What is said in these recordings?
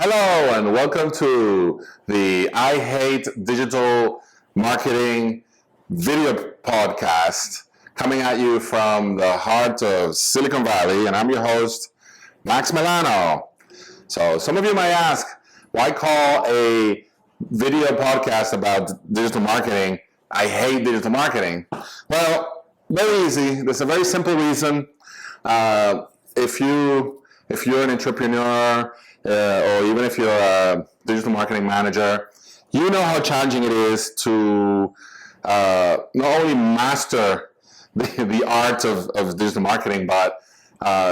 Hello and welcome to the I Hate Digital Marketing video podcast coming at you from the heart of Silicon Valley, and I'm your host, Max Milano. So some of you might ask, why call a video podcast about digital marketing I Hate Digital Marketing? Well, very easy. There's a very simple reason. If you're an entrepreneur, or even if you're a digital marketing manager, you know how challenging it is to not only master the art of digital marketing, but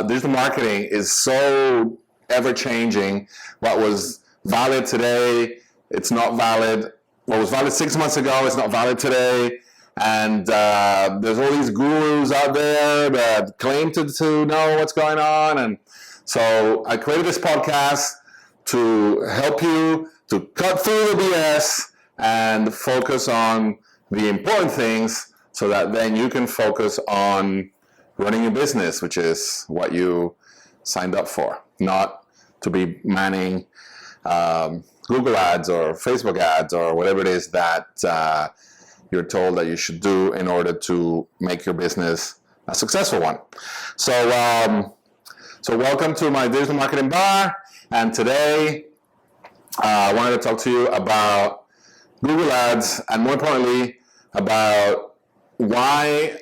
digital marketing is so ever-changing. What was valid today, it's not valid. What was valid 6 months ago is not valid today. And there's all these gurus out there that claim to know what's going on. And so I created this podcast to help you to cut through the BS and focus on the important things so that then you can focus on running your business, which is what you signed up for, not to be manning Google ads or Facebook ads or whatever it is that you're told that you should do in order to make your business a successful one. So welcome to my digital marketing bar, and today I wanted to talk to you about Google Ads, and more importantly about why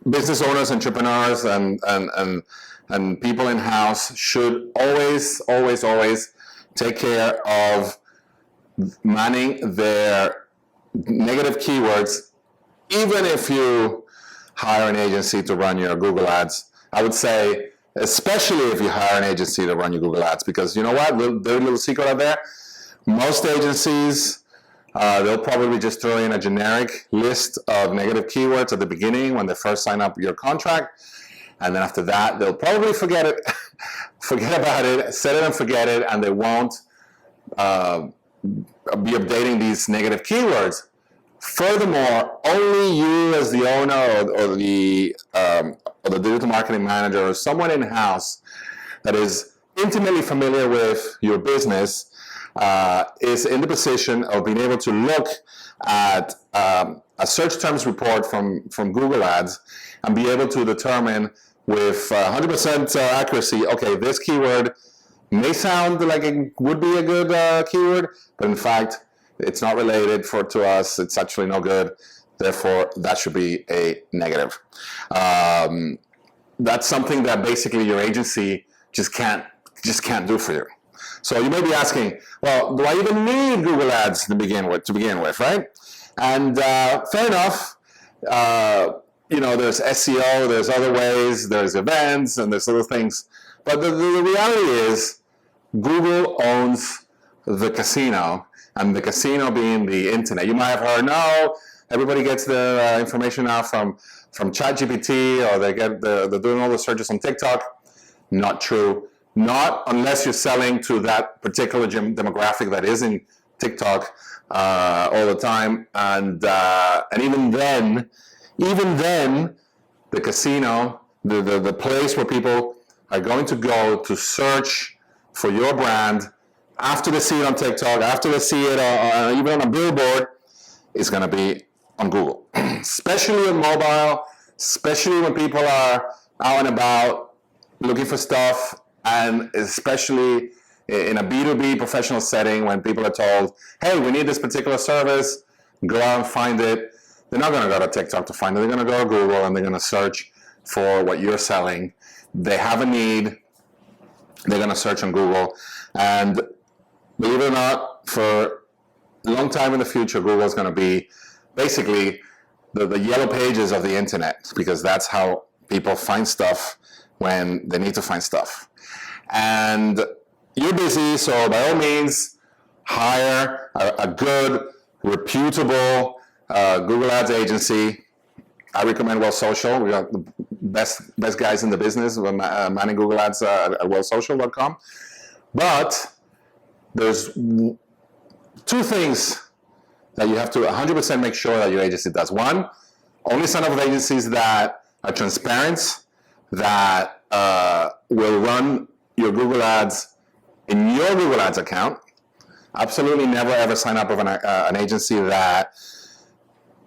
business owners, entrepreneurs, and people in-house should always take care of manning their negative keywords, even if you hire an agency to run your Google Ads. I would say, especially if you hire an agency to run your Google Ads, because you know what, there's a little secret out there. Most agencies, they'll probably just throw in a generic list of negative keywords at the beginning when they first sign up your contract, and then after that, they'll probably forget about it, set it and forget it, and they won't be updating these negative keywords. Furthermore, only you as the owner or the digital marketing manager or someone in-house that is intimately familiar with your business is in the position of being able to look at a search terms report from Google Ads and be able to determine with 100% accuracy, okay, this keyword may sound like it would be a good keyword, but in fact, it's not related to us. It's actually no good. Therefore, that should be a negative. That's something that basically your agency just can't do for you. So you may be asking, well, do I even need Google Ads to begin with, right? And fair enough. There's SEO, there's other ways, there's events, and there's other things. But the reality is, Google owns the casino, and the casino being the internet. You might have heard, no, everybody gets their information now from ChatGPT, or they're doing all the searches on TikTok. Not true. Not unless you're selling to that particular demographic that is in TikTok all the time, and even then, the casino, the place where people are going to go to search for your brand after they see it on TikTok, after they see it even on a billboard, is going to be on Google. Especially on mobile, especially when people are out and about looking for stuff, and especially in a B2B professional setting, when people are told, hey, we need this particular service, go out and find it, they're not going to go to TikTok to find it. They're going to go to Google and they're going to search for what you're selling. They have a need, they're going to search on Google. And believe it or not, for a long time in the future, Google is going to be basically the yellow pages of the internet, because that's how people find stuff when they need to find stuff. And you're busy, so by all means, hire a good, reputable Google Ads agency. I recommend WhaleSocial. We got the best guys in the business manning Google Ads at WhaleSocial.com. But there's two things that you have to 100% make sure that your agency does. One, only sign up with agencies that are transparent, that will run your Google Ads in your Google Ads account. Absolutely never ever sign up with an agency that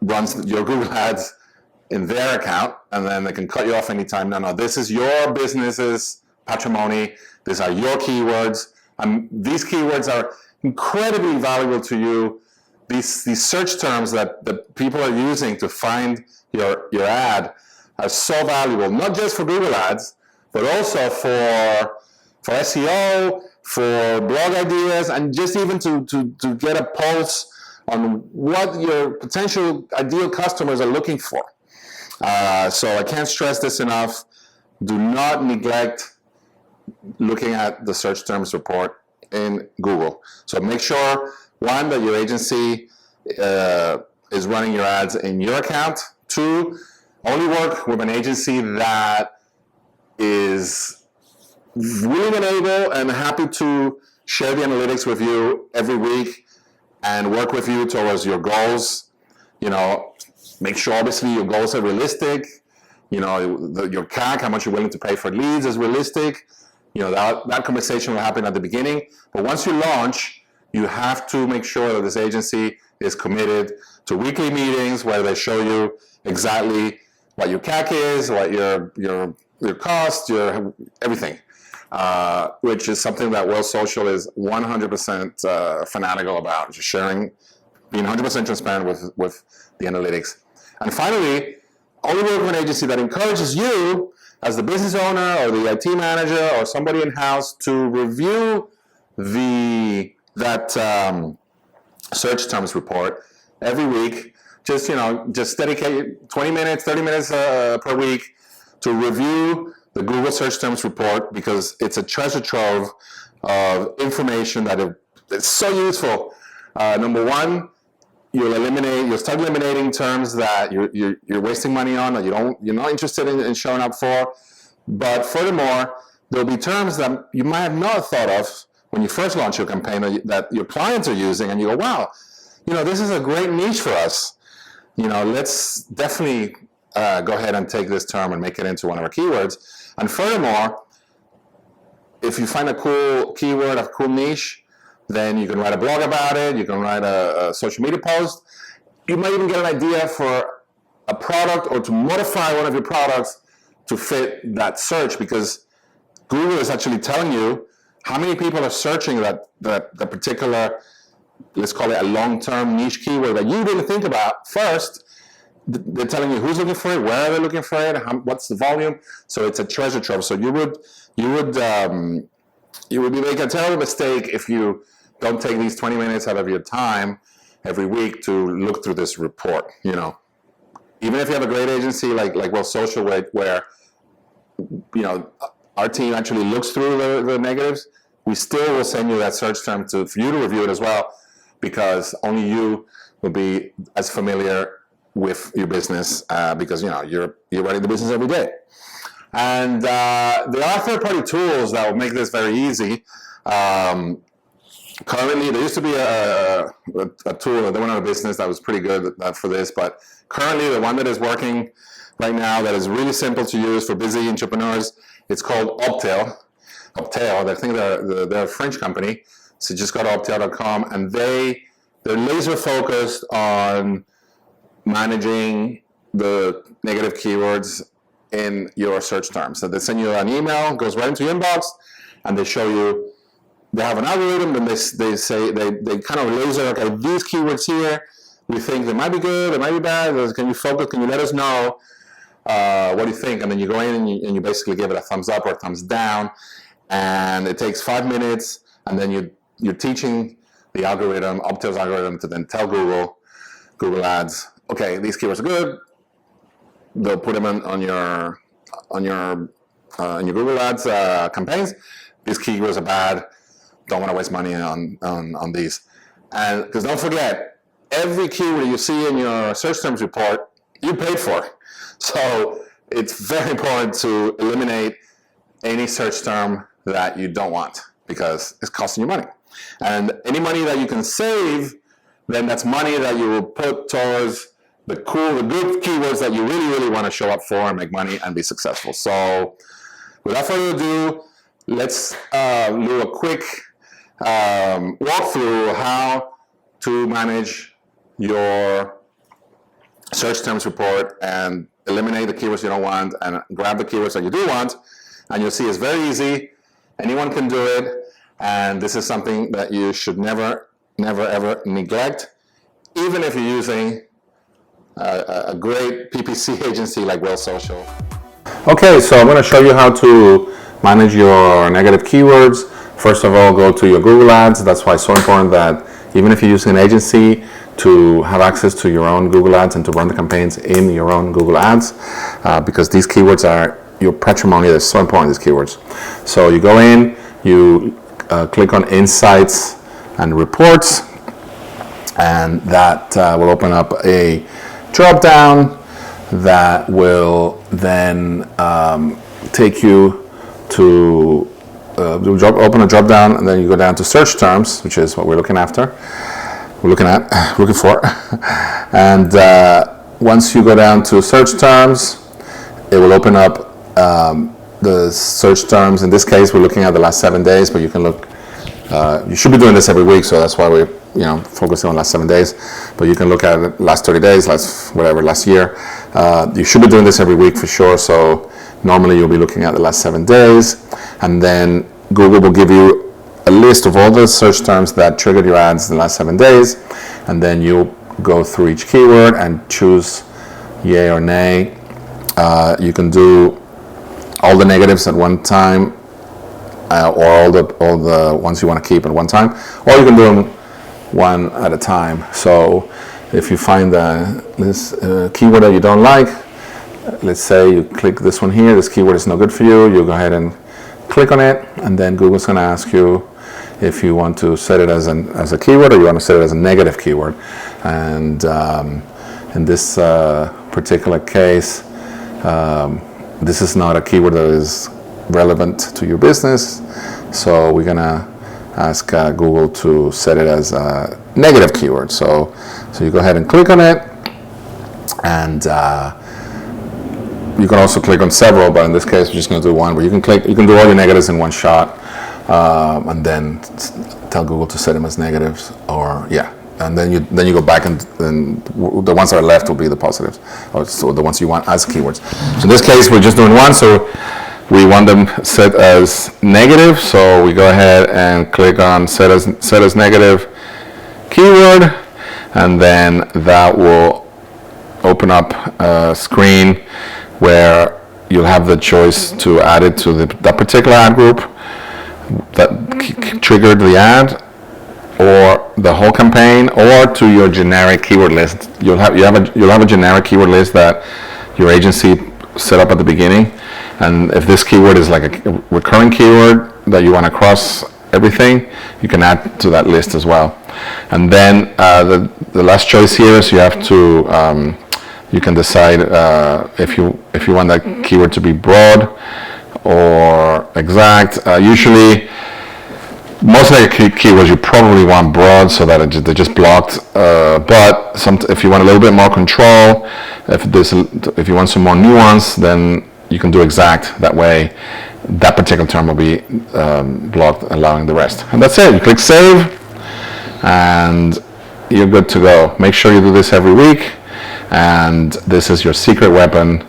runs your Google Ads in their account and then they can cut you off anytime. No, this is your business's patrimony. These are your keywords. These keywords are incredibly valuable to you. These search terms that the people are using to find your ad are so valuable, not just for Google Ads, but also for SEO, for blog ideas, and just even to get a pulse on what your potential ideal customers are looking for. So I can't stress this enough. Do not neglect looking at the search terms report in Google. So make sure, one, that your agency is running your ads in your account. Two, only work with an agency that is willing and able and happy to share the analytics with you every week and work with you towards your goals. Make sure obviously your goals are realistic. Your CAC, how much you're willing to pay for leads, is realistic. That conversation will happen at the beginning. But once you launch, you have to make sure that this agency is committed to weekly meetings where they show you exactly what your CAC is, what your cost, your everything, which is something that WhaleSocial is 100% fanatical about, just sharing, being 100% transparent with the analytics. And finally, only work with an agency that encourages you as the business owner or the IT manager or somebody in-house to review that search terms report every week. Just dedicate 20 minutes, 30 minutes per week to review the Google search terms report, because it's a treasure trove of information that is so useful. Number one, you'll start eliminating terms that you're wasting money on, that you're not interested in showing up for. But furthermore, there'll be terms that you might have not thought of when you first launch your campaign that your clients are using, and you go, wow, this is a great niche for us. Let's definitely go ahead and take this term and make it into one of our keywords. And furthermore, if you find a cool keyword, a cool niche, then you can write a blog about it, you can write a social media post. You might even get an idea for a product or to modify one of your products to fit that search, because Google is actually telling you how many people are searching that particular, let's call it a long-term niche keyword that you didn't think about first. They're telling you who's looking for it, where are they looking for it, what's the volume. So it's a treasure trove. So you would be making a terrible mistake if you don't take these 20 minutes out of your time every week to look through this report. Even if you have a great agency like WhaleSocial, where our team actually looks through the negatives, we still will send you that search term for you to review it as well, because only you will be as familiar with your business, because you're running the business every day. And there are third-party tools that will make this very easy. Currently, there used to be a tool that they went out of business that was pretty good for this, but currently the one that is working right now that is really simple to use for busy entrepreneurs, it's called Optail. I think they're a French company, so just go to optail.com, and they're laser focused on managing the negative keywords in your search terms. So they send you an email, goes right into your inbox, and they show you they have an algorithm, and they say they kind of laser, okay, these keywords here, we think they might be good, they might be bad. Can you focus? Can you let us know what do you think? And then you go in and you basically give it a thumbs up or a thumbs down, and it takes 5 minutes, and then you're teaching the algorithm, Optel's algorithm, to then tell Google Ads, okay, these keywords are good. They'll put them on your Google Ads campaigns. These keywords are bad. Don't want to waste money on these. And because don't forget, every keyword you see in your search terms report, you paid for. So it's very important to eliminate any search term that you don't want, because it's costing you money. And any money that you can save, then that's money that you will put towards the good keywords that you really, really want to show up for and make money and be successful. So without further ado, let's do a quick walkthrough how to manage your search terms report and eliminate the keywords you don't want and grab the keywords that you do want. And you'll see it's very easy. Anyone can do it. And this is something that you should never, ever neglect, even if you're using a great PPC agency like WhaleSocial. Okay, so I'm going to show you how to manage your negative keywords. First of all, go to your Google Ads. That's why it's so important that even if you're using an agency, to have access to your own Google Ads and to run the campaigns in your own Google Ads, because these keywords are your patrimony. They're so important, these keywords. So you go in, you click on Insights and Reports, and that will open up a drop down that will then take you to open a drop down, and then you go down to search terms, which is what we're looking for. And once you go down to search terms, it will open up the search terms. In this case, we're looking at the last 7 days, but you can look. You should be doing this every week, so that's why we're focusing on last 7 days. But you can look at it last 30 days, last year. You should be doing this every week for sure. So normally you'll be looking at the last 7 days, and then Google will give you a list of all the search terms that triggered your ads in the last 7 days, and then you go through each keyword and choose yay or nay. You can do all the negatives at one time, or all the ones you want to keep at one time, or you can do them one at a time. So if you find this keyword that you don't like, let's say you click this one here, this keyword is no good for you, you go ahead and click on it, and then Google's going to ask you if you want to set it as a keyword or you want to set it as a negative keyword. And in this particular case, this is not a keyword that is relevant to your business, so we're going to ask Google to set it as a negative keyword. So you go ahead and click on it, and you can also click on several, but in this case we're just going to do one. But you can do all your negatives in one shot, and then tell Google to set them as negatives, and then you go back, and the ones that are left will be the positives, or so the ones you want as keywords. So in this case we're just doing one, so we want them set as negative. So we go ahead and click on set as negative keyword, and then that will open up a screen where you'll have the choice to add it to that particular ad group that triggered the ad, or the whole campaign, or to your generic keyword list. You'll have a generic keyword list that your agency set up at the beginning, and if this keyword is like a recurring keyword that you want to cross everything, you can add to that list as well. And then the last choice here is you have to you can decide if you want that keyword to be broad or exact. Usually, most of the keywords you probably want broad, so that they're just blocked. But if you want a little bit more control, if you want some more nuance, then you can do exact. That way, that particular term will be blocked, allowing the rest. And that's it. You click save, and you're good to go. Make sure you do this every week. And this is your secret weapon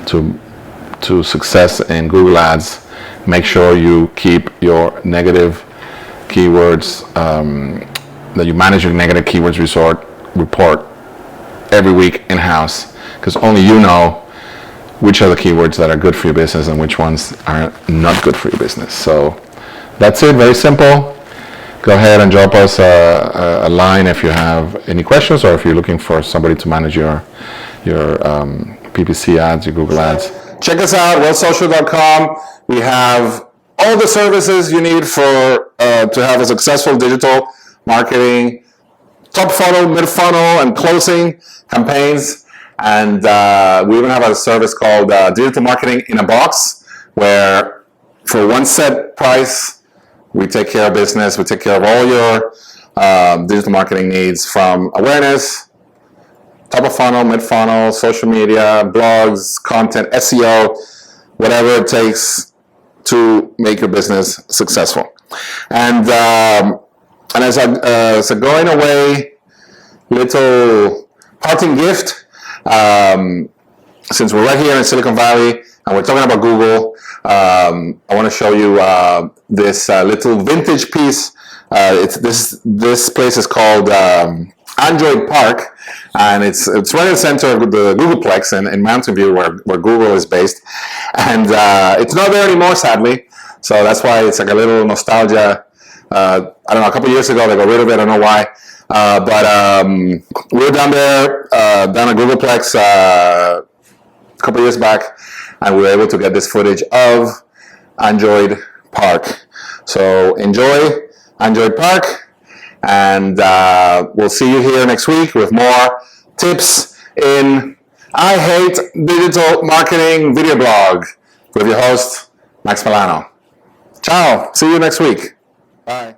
to success in Google Ads. Make sure you keep your negative keywords, that you manage your negative keywords report every week in-house, because only you know which are the keywords that are good for your business and which ones are not good for your business. So that's it, very simple. Go ahead and drop us a line if you have any questions, or if you're looking for somebody to manage your PPC ads, your Google ads. Check us out, WhaleSocial.com. We have all the services you need for to have a successful digital marketing, top funnel, mid funnel, and closing campaigns. And we even have a service called Digital Marketing in a Box, where for one set price, we take care of business. We take care of all your digital marketing needs, from awareness, top of funnel, mid funnel, social media, blogs, content, SEO, whatever it takes to make your business successful. And as a going away little parting gift, since we're right here in Silicon Valley and we're talking about Google, I want to show you this little vintage piece. This place is called Android Park, and it's right in the center of the Googleplex in Mountain View, where Google is based. And it's not there anymore, sadly. So that's why it's like a little nostalgia. I don't know, a couple years ago they got rid of it. I don't know why. But we were down there, down at Googleplex a couple years back, and we were able to get this footage of Android Park. So enjoy Android Park, and we'll see you here next week with more tips in I Hate Digital Marketing video blog with your host, Max Milano. Ciao. See you next week. Bye.